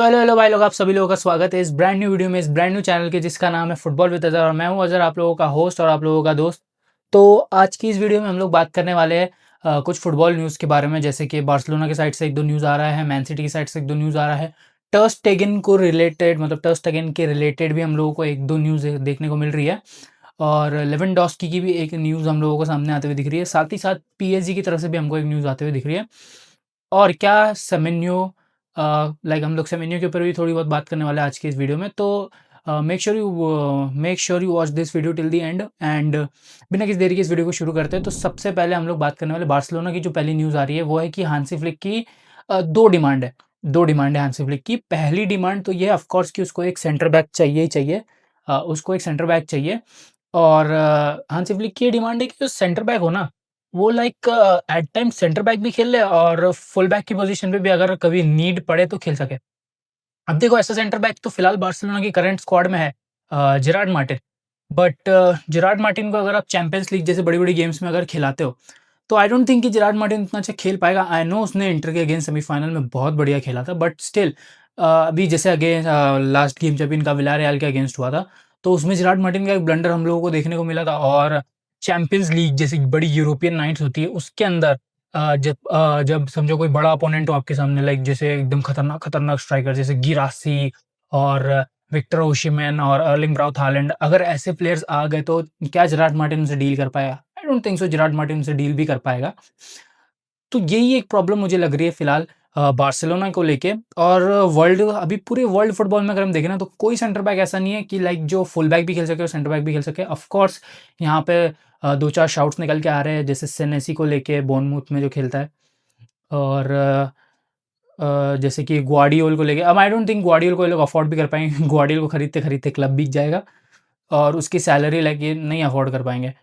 तो हेलो भाई लोग, आप सभी लोगों का स्वागत है इस ब्रांड न्यू वीडियो में, इस ब्रांड न्यू चैनल के जिसका नाम है फुटबॉल विद अज़हर और मैं हूं अज़हर, आप लोगों का होस्ट और आप लोगों का दोस्त। तो आज की इस वीडियो में हम लोग बात करने वाले हैं कुछ फुटबॉल न्यूज़ के बारे में, जैसे कि बार्सिलोना की साइड से एक दो न्यूज़ आ रहा है, मैन सिटी की साइड से एक दो न्यूज़ आ रहा है, टर स्टेगन को रिलेटेड मतलब टर स्टेगन के रिलेटेड भी हम लोगों को एक दो न्यूज़ देखने को मिल रही है, और लेवेंडोस्की की भी एक न्यूज़ हम लोगों को सामने आते हुए दिख रही है। साथ ही साथ पीएसजी की तरफ से भी हमको एक न्यूज़ आते हुए दिख रही है। और क्या सेमेन्यो लाइक हम लोग सेमेन्यो के ऊपर भी थोड़ी बहुत बात करने वाले हैं आज की इस वीडियो में। तो make sure you watch this video till the end and बिना किसी देरी के इस वीडियो को शुरू करते हैं। तो सबसे पहले हम लोग बात करने वाले बार्सिलोना की। जो पहली न्यूज़ आ रही है वो है कि हांसी फ्लिक की दो डिमांड है हांसी फ्लिक की। पहली डिमांड तो ये है ऑफ कोर्स कि उसको एक सेंटर बैक चाहिए ही चाहिए, उसको एक सेंटर बैक चाहिए। और हांसी फ्लिक की ये डिमांड है कि जो सेंटर बैक हो ना, वो like at time centre back भी खेल ले और फुल बैक की पोजीशन पे भी अगर कभी नीड पड़े तो खेल सके। अब देखो, ऐसा सेंटर बैक तो फिलहाल बार्सिलोना की करंट स्क्वाड में है Gerrard Martin. But Gerrard Martin को अगर आप चैंपियंस लीग जैसे बड़ी-बड़ी गेम्स में अगर खिलाते हो, तो आई डोंट थिंक कि जेरार्ड मार्टिन उतना अच्छा खेल पाएगा। आई नो उसने इंटर के अगेंस्ट सेमीफाइनल में बहुत बढ़िया खेला था, बट स्टिल अभी जैसे अगेंस्ट लास्ट गेम जब इनका विलारियल के अगेंस्ट हुआ था, तो उसमें जेरार्ड मार्टिन का एक ब्लंडर हम लोगों को देखने को मिला था। और चैंपियंस लीग जैसी बड़ी यूरोपियन नाइट्स होती है, उसके अंदर जब समझो कोई बड़ा अपोनेंट हो आपके सामने, लाइक जैसे एकदम खतरनाक स्ट्राइकर जैसे गिरासी और विक्टर ओशिमेन और अर्लिंग ब्राउट हालैंड, अगर ऐसे प्लेयर्स आ गए तो क्या जेरार्ड मार्टिन उनसे डील कर पाएगा? I don't think so Gerrard Martin उनसे डील भी कर पाएगा। तो यही एक प्रॉब्लम मुझे लग रही है फिलहाल बार्सिलोना को लेके। और वर्ल्ड अभी पूरे वर्ल्ड फुटबॉल में अगर हम देखें ना, तो कोई सेंटर बैक ऐसा नहीं है कि लाइक जो फुल बैक भी खेल सके और सेंटर बैक भी खेल सके। ऑफ कोर्स यहाँ पे 2-4 शाउट्स निकल के आ रहे हैं, जैसे सेनेसी को लेके बोर्नमूथ में जो खेलता है, और जैसे कि ग्वार्डियोल को लेके। अब आई डोंट थिंक ग्वार्डियोल को ये लोग अफोर्ड भी कर पाएँगे। ग्वार्डियोल को खरीदते-खरीदते क्लब बिक जाएगा और उसकी सैलरी लाइक ये नहीं अफोर्ड कर पाएँगे।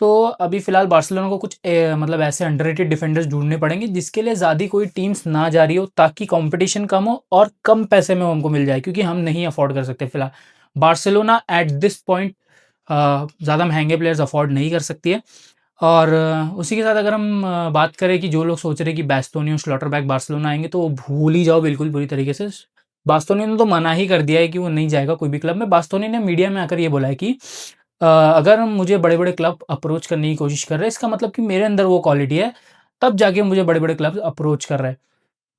तो अभी फ़िलहाल बार्सिलोना को कुछ मतलब ऐसे अंडररेटेड डिफेंडर्स ढूँढने पड़ेंगे जिसके लिए ज़्यादा कोई टीम्स ना जा रही हो, ताकि कॉम्पिटिशन कम हो और कम पैसे में वो हमको मिल जाए, क्योंकि हम नहीं अफोर्ड कर सकते फ़िलहाल। बार्सिलोना एट दिस पॉइंट ज़्यादा महँगे प्लेयर्स अफोर्ड नहीं कर सकती है। और उसी के साथ अगर हम बात करें कि जो लोग सोच रहे हैं कि बास्तोनी और स्लॉटरबैक बार्सिलोना आएँगे, तो वो भूल ही जाओ बिल्कुल पूरी तरीके से। बास्तोनी ने तो मना ही कर दिया है कि वो नहीं जाएगा कोई भी क्लब में। बास्तोनी ने मीडिया में आकर ये बोला है कि अगर मुझे बड़े-बड़े क्लब अप्रोच करने की कोशिश कर रहे हैं, इसका मतलब कि मेरे अंदर वो क्वालिटी है, तब जाके मुझे बड़े-बड़े क्लब्स अप्रोच कर रहे हैं।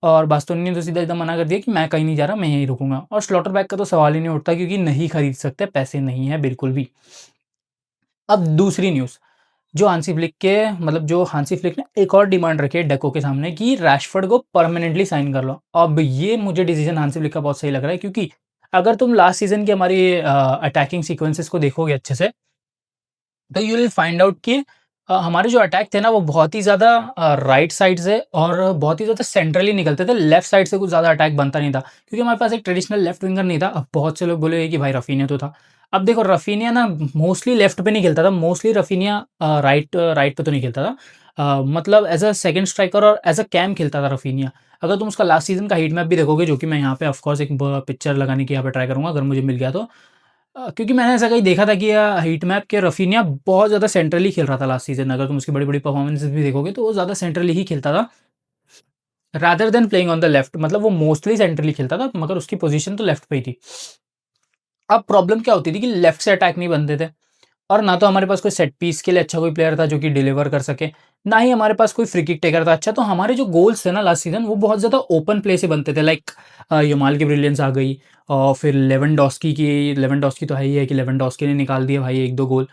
और बास्तोनी ने तो सीधा एकदम मना कर दिया कि मैं कहीं नहीं जा रहा, मैं यहीं रुकूँगा। और स्लॉटरबैक का तो सवाल ही नहीं उठता, क्योंकि नहीं खरीद सकते, पैसे नहीं है बिल्कुल भी। अब दूसरी न्यूज़, जो हांसी फ्लिक के मतलब जो हांसी फ्लिक ने एक और डिमांड रखी है डेको के सामने कि रैशफोर्ड को परमानेंटली साइन कर लो। अब ये मुझे डिसीजन हांसी फ्लिक का बहुत सही लग रहा है, क्योंकि अगर तुम लास्ट सीज़न की हमारी अटैकिंग सीक्वेंसेस को देखोगे अच्छे से, तो यू विल फाइंड आउट कि हमारे जो अटैक थे ना, वो बहुत ही ज़्यादा राइट साइड से और बहुत ही ज़्यादा सेंट्रली निकलते थे। लेफ्ट साइड से कुछ ज़्यादा अटैक बनता नहीं था, क्योंकि हमारे पास एक ट्रेडिशनल लेफ्ट विंगर नहीं था। अब बहुत से लोग बोलेंगे कि भाई रफीनिया तो था। अब देखो, रफीनिया ना मोस्टली लेफ्ट पे नहीं खेलता था, मोस्टली रफीनिया राइट पे तो नहीं खेलता था। मतलब एज़ अ सेकंड स्ट्राइकर और एज़ अ कैम खेलता था रफीनिया। अगर तुम उसका लास्ट सीज़न का हीट मैप भी देखोगे, जो कि मैं यहाँ पे ऑफ कोर्स एक ब पिक्चर लगाने की यहाँ पे ट्राई करूँगा अगर मुझे मिल गया तो। क्योंकि मैंने ऐसा कहीं देखा था कि हीट मैप के रफीनिया बहुत ज़्यादा सेंट्रली खेल रहा था लास्ट सीज़न। अगर तुम उसकी बड़ी-बड़ी परफॉर्मेंसेज़ भी देखोगे, तो वो ज़्यादा सेंट्रली ही खेलता था, rather than playing on the left. मतलब वो मोस्टली सेंट्रली खेलता था, मगर उसकी पोज़ीशन तो लेफ्ट पे ही थी। अब प्रॉब्लम क्या होती थी कि लेफ्ट से अटैक नहीं बनते थे, और ना तो हमारे पास कोई सेट पीस के लिए अच्छा कोई प्लेयर था जो कि डिलीवर कर सके, ना ही हमारे पास कोई फ्री किक टेकर था अच्छा। तो हमारे जो गोल्स थे ना लास्ट सीज़न, वो बहुत ज़्यादा ओपन प्ले से बनते थे, लाइक यमाल की ब्रिलियंस आ गई, और फिर लेवेंडोस्की तो है ही है कि लेवेंडोस्की ने निकाल दिया भाई 1-2 गोल।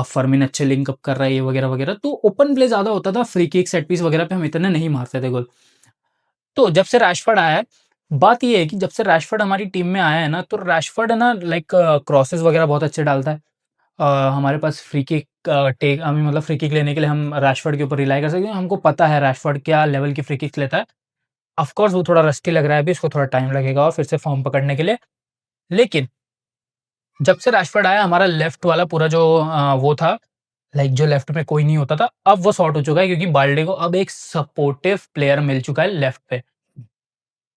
फर्मिन अच्छे लिंक अप कर रहा है ये वगैरह-वगैरह, तो ओपन प्ले ज़्यादा होता था, फ्री किक, सेट पीस वगैरह पे हम इतने नहीं मारते थे गोल। तो जब से रैशफोर्ड आया है, बात ये है कि जब से रैशफोर्ड हमारी टीम में आया है ना, तो रैशफोर्ड है ना लाइक क्रॉसेस वगैरह बहुत अच्छे डालता है। हमारे पास free kick take I mean मतलब फ्री किक लेने के लिए हम रैशफोर्ड के ऊपर रिलाई कर सकते हैं। हमको पता है रैशफोर्ड क्या लेवल की फ्री किक्स लेता है। ऑफ कोर्स वो थोड़ा रस्टी लग रहा है अभी, उसको थोड़ा टाइम लगेगा और फिर से फॉर्म पकड़ने के लिए। लेकिन जब से रैशफोर्ड आया, हमारा लेफ्ट वाला पूरा जो वो था, लाइक जो लेफ्ट में कोई नहीं होता था, अब वो सॉर्ट हो चुका है, क्योंकि बाल्डे को अब एक सपोर्टिव प्लेयर मिल चुका है लेफ्ट पे।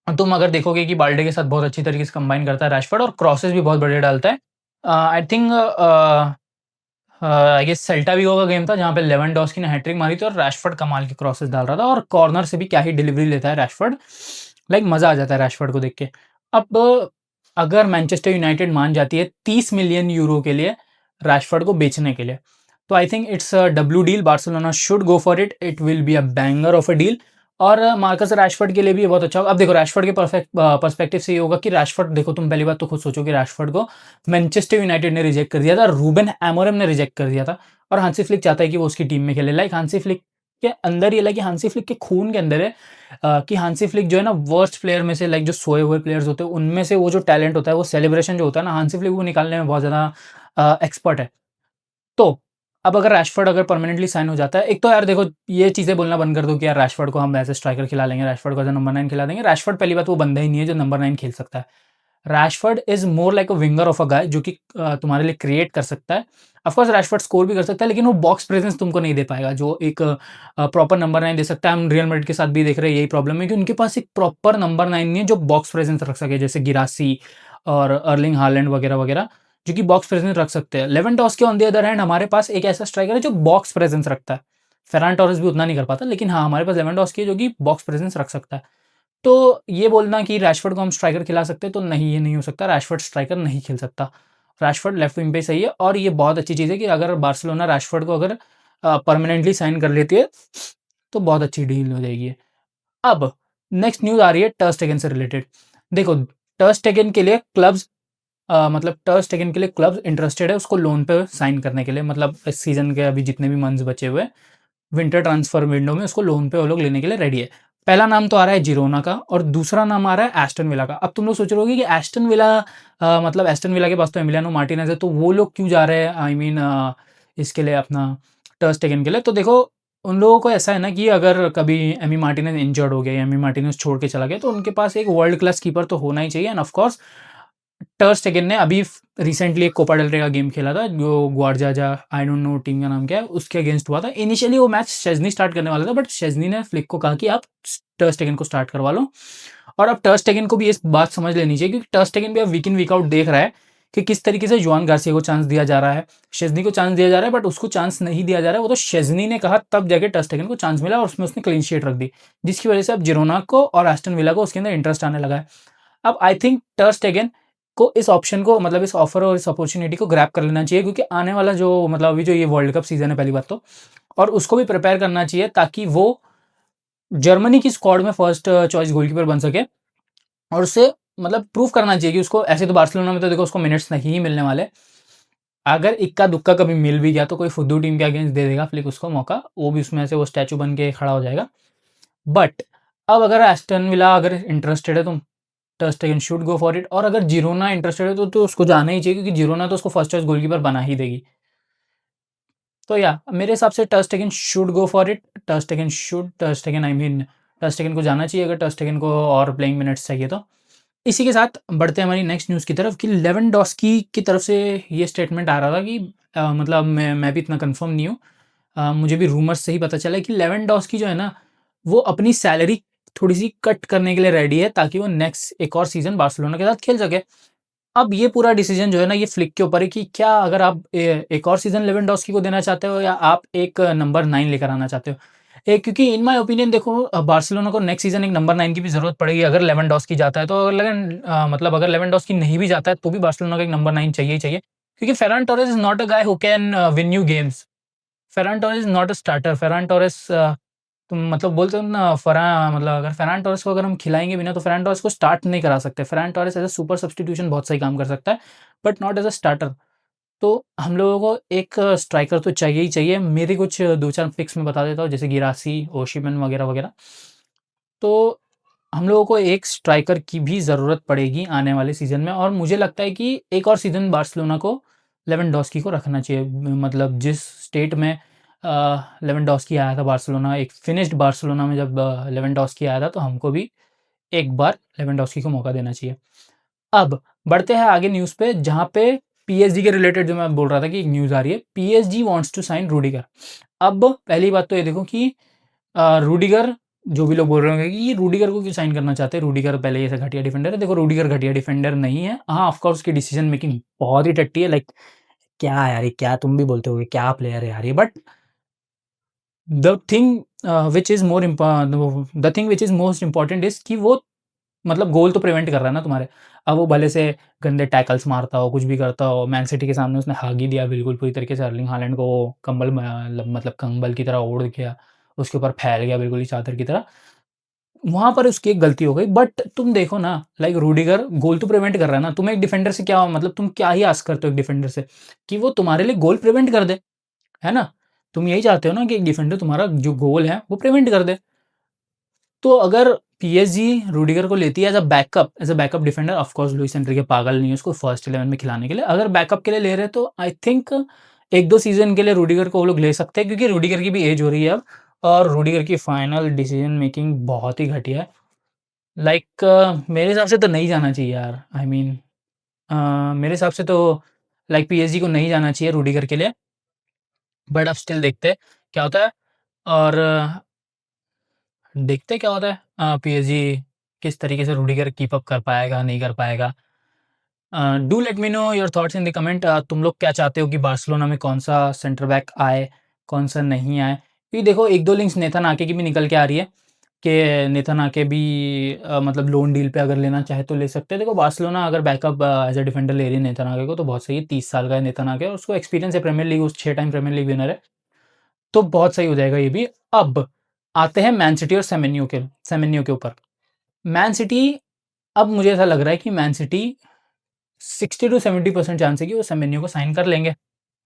तुम अगर देखोगे कि बाल्डे के साथ बहुत अच्छी तरीके से कंबाइन करता है रैशफोर्ड, और क्रॉसेस भी बहुत बढ़िया डालता है। I think I guess Celta Vigo का गेम था जहाँ पे लेवेंडोस्की ने हैट्रिक मारी थी और रैशफोर्ड कमाल के क्रॉसेस डाल रहा था, और कॉर्नर से भी क्या ही डिलीवरी लेता है रैशफोर्ड। लाइक मज़ा आ जाता है रैशफोर्ड को देख के। अब अगर मैनचेस्टर यूनाइटेड मान जाती है 30 मिलियन यूरो के लिए रैशफोर्ड को बेचने के लिए, तो I think it's a W deal, Barcelona should go for it, it will be a banger of a deal. और मार्कस रैशफोर्ड के लिए भी ये बहुत अच्छा होगा। अब देखो रैशफोर्ड के पर्सपेक्टिव से ये होगा कि रैशफोर्ड, देखो तुम पहली बात तो खुद सोचो कि रैशफोर्ड को मैनचेस्टर यूनाइटेड ने रिजेक्ट कर दिया था, रूबेन एमोरिम ने रिजेक्ट कर दिया था, और हांसी फ्लिक चाहता है कि वो उसकी टीम में खेले। लाइक हांसी फ्लिक के अंदर ये, लाइक हांसी फ्लिक के खून के अंदर है कि हांसी फ्लिक जो है ना, वर्स्ट प्लेयर में से, लाइक जो सोए हुए प्लेयर्स होते हैं उनमें से वो जो टैलेंट होता है, वो सेलिब्रेशन जो होता है ना, हांसी फ्लिक वो निकालने में बहुत ज़्यादा एक्सपर्ट है। तो अब अगर रैशफोर्ड अगर परमानेंटली साइन हो जाता है, एक तो यार देखो ये चीज़ें बोलना बंद कर दो कि यार रैशफोर्ड को हम ऐसे स्ट्राइकर खिला लेंगे, रैशफोर्ड को एज़ अ नंबर 9 खिला देंगे। रैशफोर्ड पहली बात वो बंदा ही नहीं है जो नंबर 9 खेल सकता है। Rashford is more like a winger of a guy जो कि तुम्हारे लिए क्रिएट कर सकता है। ऑफ कोर्स रैशफोर्ड स्कोर भी कर सकता है, लेकिन वो बॉक्स प्रेजेंस तुमको नहीं दे पाएगा जो एक प्रॉपर नंबर 9 दे सकता है। हम रियल मैड्रिड के साथ भी देख रहे हैं यही प्रॉब्लम है कि उनके पास एक प्रॉपर नंबर 9 नहीं है जो बॉक्स प्रेजेंस रख सके, जैसे गिरासी और अर्लिंग हालैंड वगैरह-वगैरह, जो कि बॉक्स प्रेजेंस रख सकते हैं। Lewandowski on the other hand हमारे पास एक ऐसा स्ट्राइकर है जो बॉक्स प्रेजेंस रखता है। फेरान टोरेस भी उतना नहीं कर पाता, लेकिन हाँ, हमारे पास लेवेंडोस्की है जो कि बॉक्स प्रेजेंस रख सकता है। तो ये बोलना कि रैशफोर्ड को हम स्ट्राइकर खिला सकते हैं, तो नहीं, ये नहीं हो सकता। रैशफोर्ड स्ट्राइकर नहीं खेल सकता। रैशफोर्ड लेफ्ट विंग पे सही है, और ये बहुत अच्छी चीज़ है कि अगर बार्सिलोना रैशफोर्ड को अगर परमानेंटली साइन कर लेती है, तो बहुत अच्छी डील हो जाएगी। अब नेक्स्ट न्यूज़ आ रही है टर्स टेगन से रिलेटेड। देखो, टर्स टेगन के लिए क्लब्स मतलब टर्स टेगन के लिए क्लब्स इंटरेस्टेड है उसको लोन पे साइन करने के लिए, मतलब इस सीज़न के अभी जितने भी मंथ्स बचे हुए हैं, विंटर ट्रांसफर विंडो में उसको लोन पे वो लोग लेने के लिए रेडी है। पहला नाम तो आ रहा है जिरोना का, और दूसरा नाम आ रहा है एस्टन विला का। अब तुम लोग सोच रहे होगे कि एस्टन विला, मतलब एस्टन विला के पास तो एमिलियानो मार्टिनेज है, तो वो लोग क्यों जा रहे हैं, आई मीन इसके लिए, अपना टर्स टेगन के लिए। तो देखो, उन लोगों को ऐसा है ना कि अगर कभी एमी मार्टिनेज इंजर्ड हो गया या एमी मार्टिनेज छोड़ के चला गया, तो उनके पास एक वर्ल्ड क्लास कीपर तो होना ही चाहिए। एंड ऑफ कोर्स टर्स स्टेगन ने अभी रिसेंटली एक कोपा डेल रे का गेम खेला था, जो ग्वारजाजा, आई डोंट नो टीम का नाम क्या है, उसके अगेंस्ट हुआ था। इनिशियली वो मैच शेज़नी स्टार्ट करने वाला था, बट शेज़नी ने फ्लिक को कहा कि आप टर्स स्टेगन को स्टार्ट करवा लो। और अब टर्स स्टेगन को भी इस बात समझ लेनी चाहिए, क्योंकि टर्स स्टेगन भी अब वीक इन वीक आउट देख रहा है कि किस तरीके से जुआन गार्सिया को चांस दिया जा रहा है, शेज़नी को चांस दिया जा रहा है, बट उसको चांस नहीं दिया जा रहा है। वो तो शेज़नी ने कहा तब जाके टर्स स्टेगन को चांस मिला, और उसमें उसने क्लीन शीट रख दी, जिसकी वजह से अब जिरोना को और एस्टन विला को उसके अंदर इंटरेस्ट आने लगा है। अब आई थिंक टर्स स्टेगन को इस ऑप्शन को, मतलब इस ऑफर और इस अपॉर्चुनिटी को ग्रैब कर लेना चाहिए, क्योंकि आने वाला जो, मतलब अभी जो ये वर्ल्ड कप सीजन है पहली बात तो, और उसको भी प्रिपेयर करना चाहिए ताकि वो जर्मनी की स्क्वाड में फर्स्ट चॉइस गोलकीपर बन सके। और उससे मतलब प्रूव करना चाहिए कि उसको, ऐसे तो बार्सिलोना में तो देखो उसको मिनट्स नहीं मिलने वाले। अगर इक्का दुक्का कभी मिल भी गया तो कोई फुद्दू टीम के अगेंस्ट दे देगा फ्लिक उसको मौका, वो भी उसमें से वो स्टैचू बन के खड़ा हो जाएगा। बट अब अगर एस्टन विला अगर इंटरेस्टेड है, तो ter Stegen should go for it, और अगर जिरोना इंटरेस्टेड है तो उसको जाना ही चाहिए, क्योंकि जिरोना तो उसको फर्स्ट चॉइस गोलकीपर बना ही देगी। तो या मेरे हिसाब से ter Stegen should go for it, ter Stegen I mean ter Stegen को जाना चाहिए, अगर टर्स टेगन को और प्लेइंग मिनट्स चाहिए तो। इसी के साथ बढ़ते हैं हमारी नेक्स्ट न्यूज़ की तरफ कि लेवेंडोस्की की तरफ से ये स्टेटमेंट आ रहा था कि मतलब मैं भी इतना कंफर्म नहीं हूँ, मुझे भी रूमर्स से ही पता चला है कि लेवेंडोस्की जो है ना, वो अपनी सैलरी थोड़ी-सी कट करने के लिए रेडी है, ताकि वो नेक्स्ट एक और सीज़न बार्सिलोना के साथ खेल सके। अब ये पूरा डिसीजन जो है ना, ये फ्लिक के ऊपर है कि क्या अगर आप एक और सीज़न लेवेंडोस्की को देना चाहते हो, या आप एक नंबर 9 लेकर आना चाहते हो। क्योंकि इन माय ओपिनियन देखो, बार्सिलोना को नेक्स्ट सीज़न एक नंबर 9 की भी ज़रूरत पड़ेगी अगर लेवेंडोस्की जाता है तो। मतलब अगर लेवेंडोस्की नहीं भी जाता है तो भी बार्सिलोना को एक नंबर 9 चाहिए ही चाहिए। क्योंकि Ferran Torres is not a guy who can win you games. Ferran Torres is not a starter. Ferran Torres, तुम मतलब बोलते हो ना, मतलब अगर फेरान टोरेस को अगर हम खिलाएँगे भी ना, तो फेरान टोरेस को स्टार्ट नहीं करा सकते। Ferran Torres as a super substitution बहुत सही काम कर सकता है, but not as a starter. तो हम लोगों को एक स्ट्राइकर तो चाहिए ही चाहिए। मेरी कुछ 2-4 पिक्स मैं बता देता हूँ, जैसे गिरासी, ओशिमन वगैरह-वगैरह। तो हम लोगों को एक स्ट्राइकर की भी ज़रूरत पड़ेगी आने वाले सीज़न में, और मुझे लगता है कि एक और सीज़न बार्सिलोना को लेवेंडोस्की को रखना चाहिए। मतलब जिस स्टेट में लेवेंडोस्की आया था बार्सिलोना, एक फिनिश्ड बार्सिलोना में जब लेवेंडोस्की आया था, तो हमको भी एक बार लेवेंडोस्की को मौका देना चाहिए। अब बढ़ते हैं आगे न्यूज़ पे, जहाँ पे पीएसजी के रिलेटेड जो मैं बोल रहा था कि एक न्यूज़ आ रही है, PSG wants to sign Rudiger. अब पहली बात तो ये देखो कि रूडिगर, जो भी लोग बोल रहे होंगे कि ये रूडिगर को क्यों साइन करना चाहते हैं, रूडिगर पहले ही ऐसा घटिया डिफेंडर है। देखो, रूडिगर घटिया डिफेंडर नहीं है। हाँ, ऑफ कोर्स उसकी डिसीजन मेकिंग बहुत ही टट्टी है। लाइक क्या यार, ये क्या तुम भी बोलते होगे, क्या प्लेयर है यार ये। But the thing which is most important is कि वो मतलब गोल तो प्रिवेंट कर रहा है ना तुम्हारे। अब वो भले से गंदे टैकल्स मारता हो, कुछ भी करता हो, मैन सिटी के सामने उसने हाग ही दिया बिल्कुल पूरी तरीके से, अर्लिंग हालैंड को वो कंबल मतलब कंबल की तरह ओढ़ गया, उसके ऊपर फैल गया बिल्कुल ही चादर की तरह। वहाँ पर उसकी एक गलती हो गई, बट तुम देखो ना, लाइक रूडिगर गोल तो प्रिवेंट कर रहा है ना, तुम एक डिफेंडर से क्या मतलब तुम क्या ही आस्क करते हो एक डिफेंडर से कि वो तुम्हारे लिए गोल प्रिवेंट कर दे, है ना? तुम यही चाहते हो ना कि एक डिफेंडर तुम्हारा जो गोल है वो प्रिवेंट कर दे। तो अगर पीएसजी रूडिगर को लेती है as a backup defender, of course Luis Enrique पागल नहीं है उसको फर्स्ट 11 में खिलाने के लिए। अगर बैकअप के लिए ले रहे हैं तो आई थिंक 1-2 सीज़न के लिए रूडिगर को वो लोग ले सकते हैं, क्योंकि रूडिगर की भी एज हो रही है अब, और रूडिगर की फाइनल डिसीजन मेकिंग बहुत ही घटिया है। लाइक मेरे हिसाब से तो नहीं जाना चाहिए यार। आई मीन मेरे हिसाब से तो लाइक पीएसजी को नहीं जाना चाहिए रूडिगर के लिए, बट अब स्टिल देखते हैं क्या होता है, और देखते हैं क्या होता है। पीएसजी किस तरीके से रूडिगर कीप अप कर पाएगा, नहीं कर पाएगा। Do let me know your thoughts in the comment. तुम लोग क्या चाहते हो कि बार्सिलोना में कौन-सा सेंटर बैक आए, कौन-सा नहीं आए? क्योंकि देखो 1-2 लिंक्स नेथन आके की भी निकल के आ रही है कि नेथन आके भी मतलब लोन डील पे अगर लेना चाहे तो ले सकते हैं। देखो बार्सिलोना अगर बैकअप एज़ अ डिफेंडर ले रही है नेथन आके को तो बहुत सही है, 30 साल का है नेथन आके और उसको एक्सपीरियंस है प्रीमियर लीग, उस 6 टाइम प्रीमियर लीग विनर है, तो बहुत सही हो जाएगा ये भी। अब आते हैं मैन सिटी और सेमेन्यो के ऊपर। मैन सिटी, अब मुझे ऐसा लग रहा है कि मैन सिटी 60 टू 70% चांस है कि वो सेमेन्यो को साइन कर लेंगे,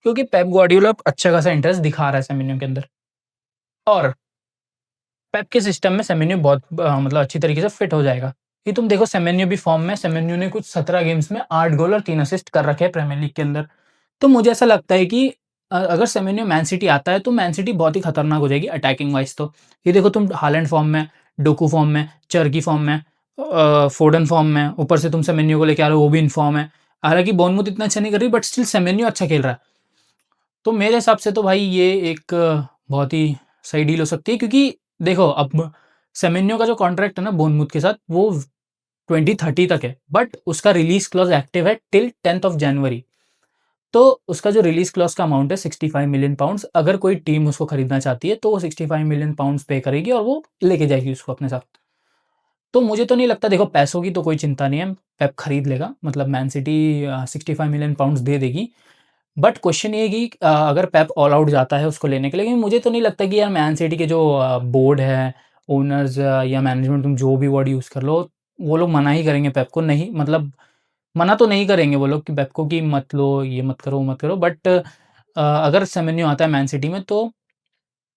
क्योंकि पेप गार्डियोला अच्छा खासा इंटरेस्ट दिखा रहा है सेमेन्यो के अंदर, और पेप के सिस्टम में सेमेन्यो बहुत मतलब अच्छी तरीके से फिट हो जाएगा। ये तुम देखो सेमेन्यो भी फॉर्म में, सेमेन्यो ने कुछ 17 गेम्स में 8 गोल और 3 असिस्ट कर रखे हैं प्रीमियर लीग के अंदर। तो मुझे ऐसा लगता है कि अगर सेमेन्यो मैन सिटी आता है तो मैन सिटी बहुत ही खतरनाक हो जाएगी अटैकिंग वाइज़ तो। ये देखो तुम हालैंड फॉर्म में, डोकू फॉर्म में, चर्की फॉर्म में, फोडेन फॉर्म में, ऊपर से तुम सेमेन्यो को लेके आ रहे हो वो भी इन फॉर्म है। हालाँकि बोर्नमूथ इतना अच्छा नहीं कर रही बट स्टिल सेमेन्यो अच्छा खेल रहा है। तो मेरे हिसाब से तो भाई ये एक बहुत ही सही डील हो सकती है, क्योंकि देखो अब सेमेन्यो का जो कॉन्ट्रैक्ट है ना बोर्नमूथ के साथ वो 2030 तक है, बट उसका रिलीज़ क्लॉज़ एक्टिव है टिल 10th ऑफ जनवरी। तो उसका जो रिलीज़ क्लॉज़ का अमाउंट है 65 मिलियन पाउंड्स, अगर कोई टीम उसको खरीदना चाहती है तो वो 65 मिलियन पाउंड्स पे करेगी और वो लेके जाएगी उसको अपने साथ। तो मुझे तो नहीं लगता, देखो पैसों की तो कोई चिंता नहीं है, पेप खरीद लेगा, मतलब मैन सिटी 65 मिलियन पाउंड्स दे देगी। बट क्वेश्चन ये है कि अगर पेप ऑल आउट जाता है उसको लेने के लिए, लेकिन मुझे तो नहीं लगता कि यार मैन सिटी के जो बोर्ड है, ओनर्स या मैनेजमेंट, तुम जो भी वर्ड यूज़ कर लो, वो लोग मना ही करेंगे पेप को, नहीं मतलब मना तो नहीं करेंगे वो लोग कि पेप को कि मत लो, ये मत करो, वो मत करो, बट अगर सेमेन्यो आता है मैन सिटी में तो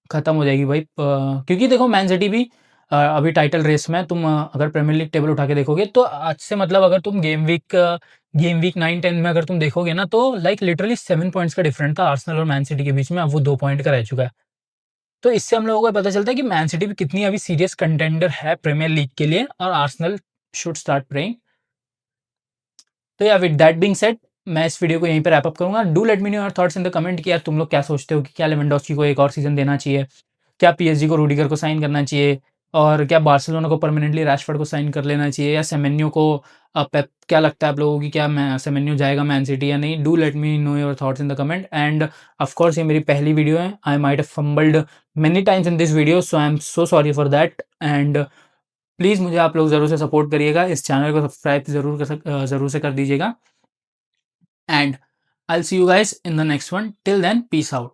खत्म हो जाएगी भाई। क्योंकि देखो मैन सिटी भी अभी टाइटल रेस में है। तुम अगर प्रीमियर लीग टेबल उठा के देखोगे तो आज से मतलब अगर तुम गेम वीक 9-10 में अगर तुम देखोगे ना तो लाइक लिटरली 7 पॉइंट्स का डिफरेंट था आर्सेनल और मैन सिटी के बीच में, अब वो 2 पॉइंट का रह चुका है। तो इससे हम लोगों को पता चलता है कि मैन सिटी भी कितनी अभी सीरियस कंटेंडर है प्रीमियर लीग के लिए, और आर्सेनल शुड स्टार्ट प्रेइंग। तो या विद दैट बीइंग सेड, मैं इस वीडियो को यहीं पे रैप अप करूँगा। Do let me know your thoughts in the comment कि यार तुम लोग क्या सोचते हो कि क्या लेवेंडोव्स्की को एक और सीज़न देना चाहिए? क्या पीएसजी को रूडिगर को साइन करना चाहिए? और क्या बार्सिलोना को परमानेंटली रैशफोर्ड को साइन कर लेना चाहिए, या सेमेन्यो को पेप, क्या लगता है आप लोगों की, क्या मैं सेमेन्यो जाएगा मैन सिटी या नहीं? Do let me know your thoughts in the comment, end of course ये मेरी पहली वीडियो है। I might have fumbled many times in this video, so I am so sorry for that, and please मुझे आप लोग ज़रूर से support करिएगा। इस चैनल को सब्सक्राइब ज़रूर से कर दीजिएगा, and I'll see you guys in the next one. Till then, peace out.